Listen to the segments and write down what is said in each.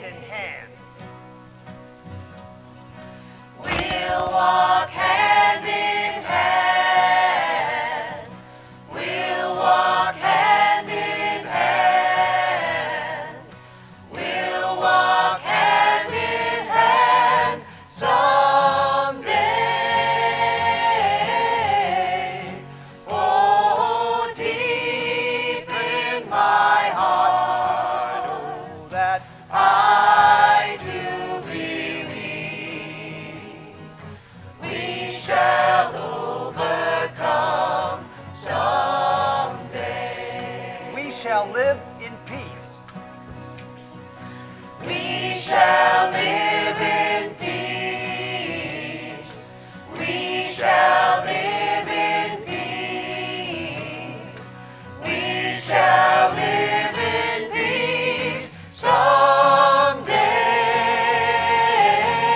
hand in hand. We'll walk hand in hand. We'll walk hand in hand. We'll walk hand in hand someday. Oh, deep in my heart, Oh, that I do believe we shall overcome someday. we shall live in peace. We shall live in peace. We shall live in peace. We shall live in peace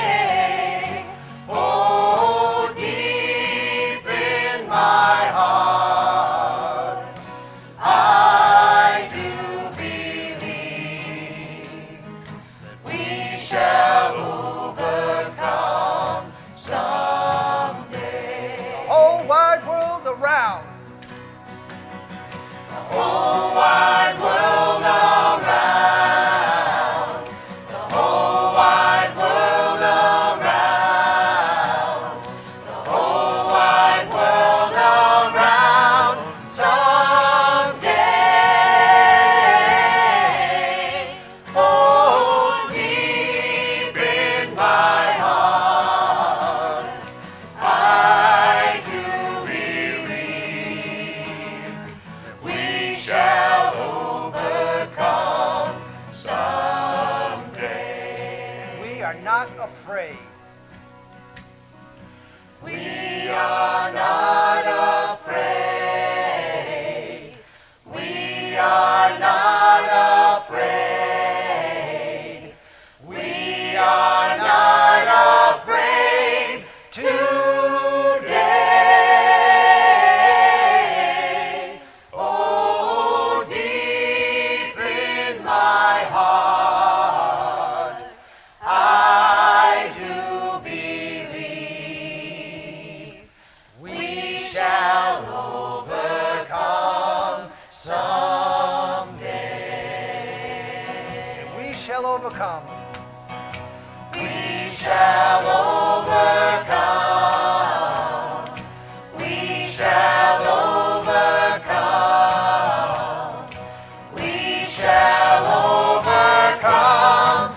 someday. Oh, deep in my heart, I do believe we shall overcome someday. The whole wide world around. The whole wide world around. The whole wide world around. The whole wide world around someday. Oh, deep in my heart, I do believe we shall overcome someday. We are not afraid. We are not afraid. We are not afraid. We are not afraid today. Oh, deep in my heart, I do believe we shall overcome someday. We shall overcome. We shall overcome. We shall overcome. We shall overcome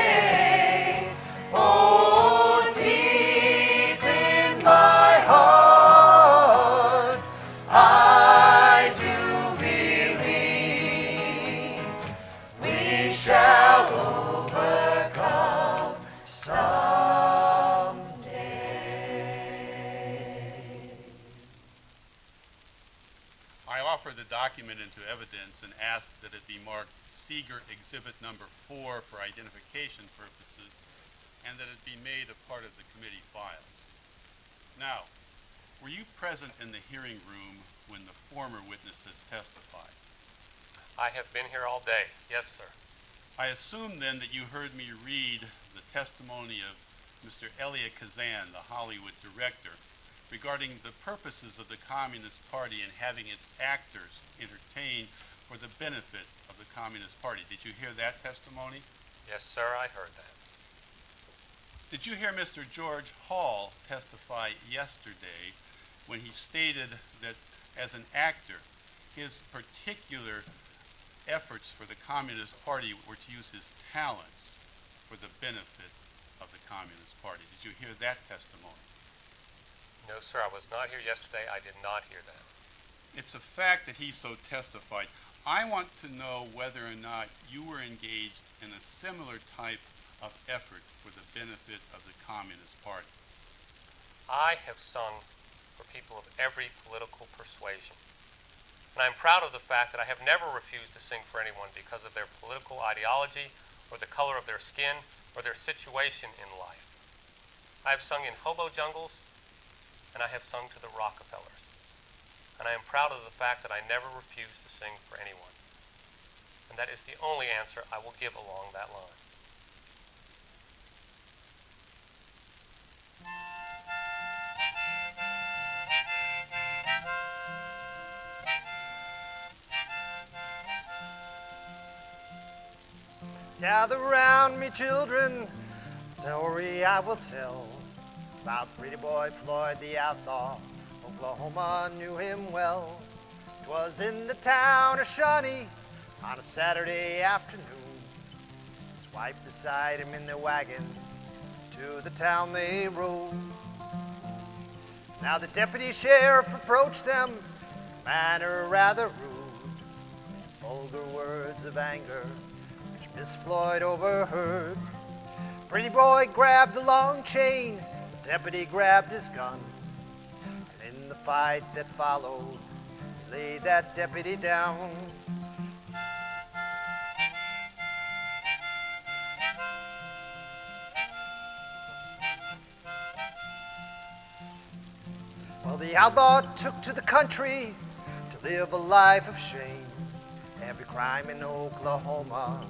someday. Oh, deep in my heart, I do believe we shall overcome someday. I offer the document into evidence and ask that it be marked Seeger Exhibit Number 4 for identification purposes, and that it be made a part of the committee files. Now, were you present in the hearing room when the former witnesses testified? I have been here all day. Yes, sir. I assume then that you heard me read the testimony of Mr. Elia Kazan, the Hollywood director, regarding the purposes of the Communist Party and having its actors entertain for the benefit of the Communist Party. Did you hear that testimony? Yes, sir, I heard that. Did you hear Mr. George Hall testify yesterday when he stated that as an actor, his particular efforts for the Communist Party were to use his talents for the benefit of the Communist Party? Did you hear that testimony? No, sir, I was not here yesterday. I did not hear that. It's a fact that he so testified. I want to know whether or not you were engaged in a similar type of effort for the benefit of the Communist Party. I have sung for people of every political persuasion. And I'm proud of the fact that I have never refused to sing for anyone because of their political ideology or the color of their skin or their situation in life. I have sung in hobo jungles, and I have sung to the Rockefellers. And I am proud of the fact that I never refused to sing for anyone. and that is the only answer I will give along that line. Gather round me, children, story I will tell about pretty boy Floyd the outlaw. Oklahoma knew him well. 'Twas in the town of Shawnee on a Saturday afternoon. His wife beside him in the wagon, to the town they rode. Now the deputy sheriff approached them, in manner rather rude, in vulgar words of anger, which Miss Floyd overheard. Pretty boy grabbed the long chain, the deputy grabbed his gun, and in the fight that followed, he laid that deputy down. Well, the outlaw took to the country to live a life of shame. Every crime in Oklahoma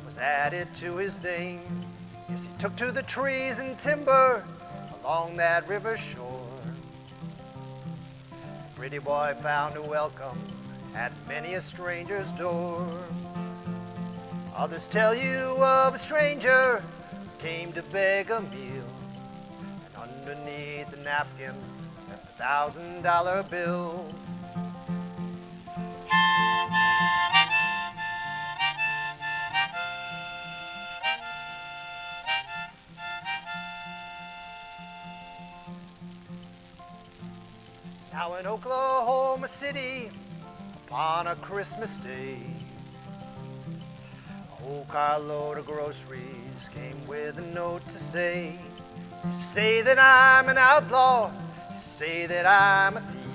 was added to his name. Yes, he took to the trees and timber along that river shore. Pretty boy found a welcome at many a stranger's door. Others tell you of a stranger who came to beg a meal, and underneath the napkin left $1,000 bill. Now in Oklahoma City, upon a Christmas day, a whole carload of groceries came with a note to say, you say that I'm an outlaw, you say that I'm a thief.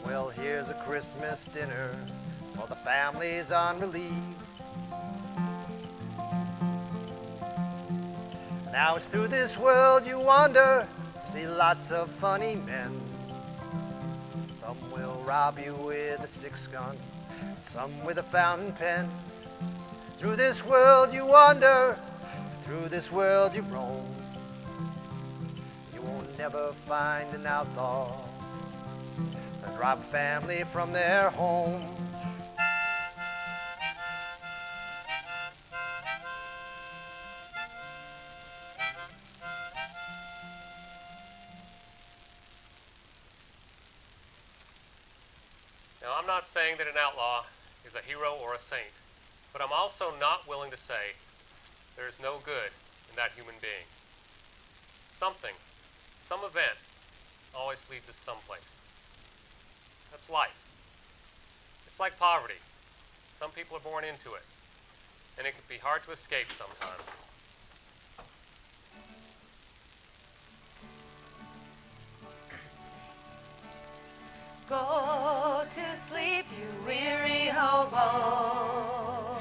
Well, here's a Christmas dinner for the families on relief. Now as through this world you wander, see lots of funny men. Some will rob you with a 6-gun, some with a fountain pen. Through this world you wander, through this world you roam. You won't never find an outlaw that rob a family from their home. Now, I'm not saying that an outlaw is a hero or a saint, but I'm also not willing to say there is no good in that human being. Something, some event, always leads us someplace. That's life. It's like poverty. Some people are born into it, and it can be hard to escape sometimes. Go to sleep, you weary hobo.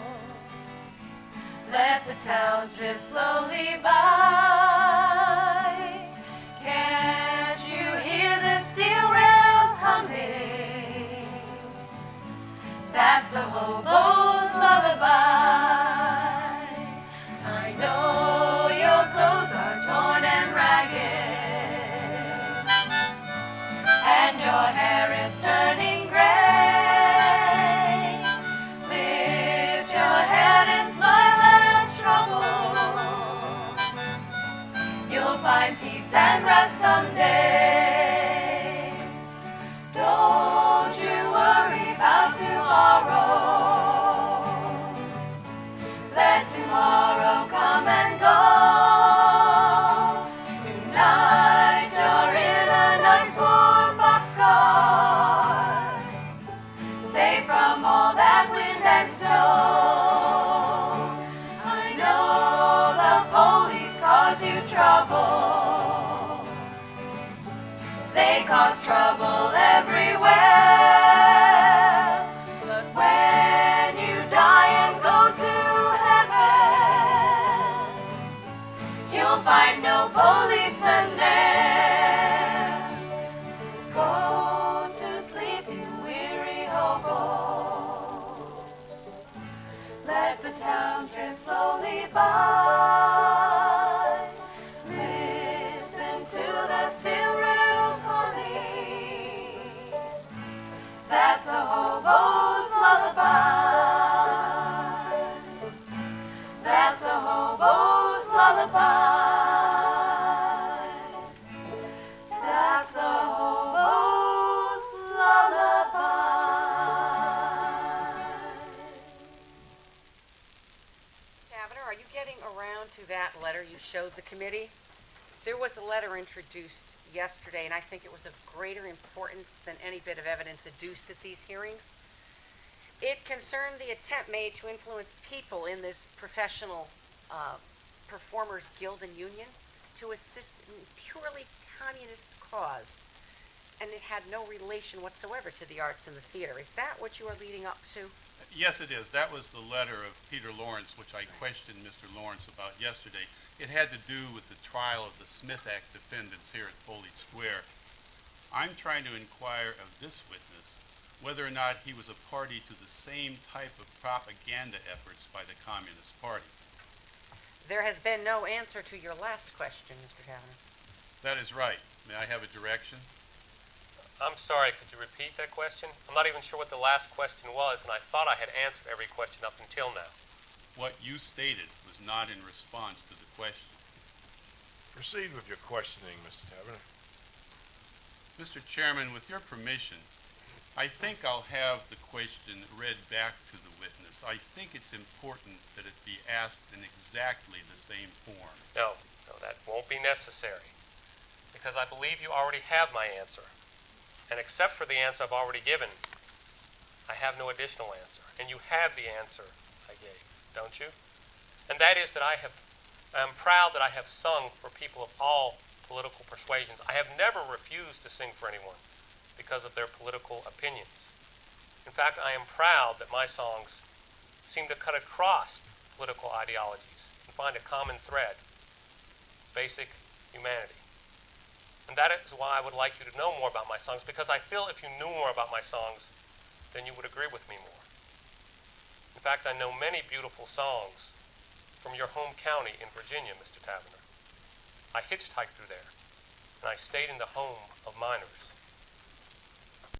Let the towns drift slowly by. Can't you hear the steel rails humming? That's a hobo's lullaby. I know your clothes are torn and ragged, and your hair is turning gray. Lift your head and smile at trouble. You'll find peace and rest someday. Don't you worry about tomorrow. Let tomorrow come and go. Tonight you're in a nice warm boxcar, safe from all that wind and snow. I know the police cause you trouble. They cause trouble everywhere. But when you die and go to heaven, you'll find no policeman there. So go to sleep, you weary hobo. town drifts slowly by. Listen to the steel rails humming. That's the hobo's lullaby. That's the hobo's lullaby. That's the hobo's lullaby. Tavener, are you getting around to that letter you showed the committee? There was a letter introduced yesterday, and I think it was of greater importance than any bit of evidence adduced at these hearings. It concerned the attempt made to influence people in this professional performers guild and union to assist in purely communist cause, and it had no relation whatsoever to the arts and the theater. Is that what you are leading up to? Yes, it is. That was the letter of Peter Lawrence, which I questioned Mr. Lawrence about yesterday. It had to do with the trial of the Smith Act defendants here at Foley Square. I'm trying to inquire of this witness whether or not he was a party to the same type of propaganda efforts by the Communist Party. There has been no answer to your last question, Mr. Tavener. That is right. May I have a direction? I'm sorry, could you repeat that question? I'm not even sure what the last question was, and I thought I had answered every question up until now. What you stated was not in response to the question. Proceed with your questioning, Mr. Tavener. Mr. Chairman, with your permission, I think I'll have the question read back to the witness. I think it's important that it be asked in exactly the same form. No, that won't be necessary, because I believe you already have my answer. And except for the answer I've already given, I have no additional answer. And you have the answer I gave, don't you? And that is that I'm proud that I have sung for people of all political persuasions. I have never refused to sing for anyone because of their political opinions. In fact, I am proud that my songs seem to cut across political ideologies and find a common thread: basic humanity. And that is why I would like you to know more about my songs, because I feel if you knew more about my songs, then you would agree with me more. In fact, I know many beautiful songs from your home county in Virginia, Mr. Tavener. I hitchhiked through there, and I stayed in the home of miners.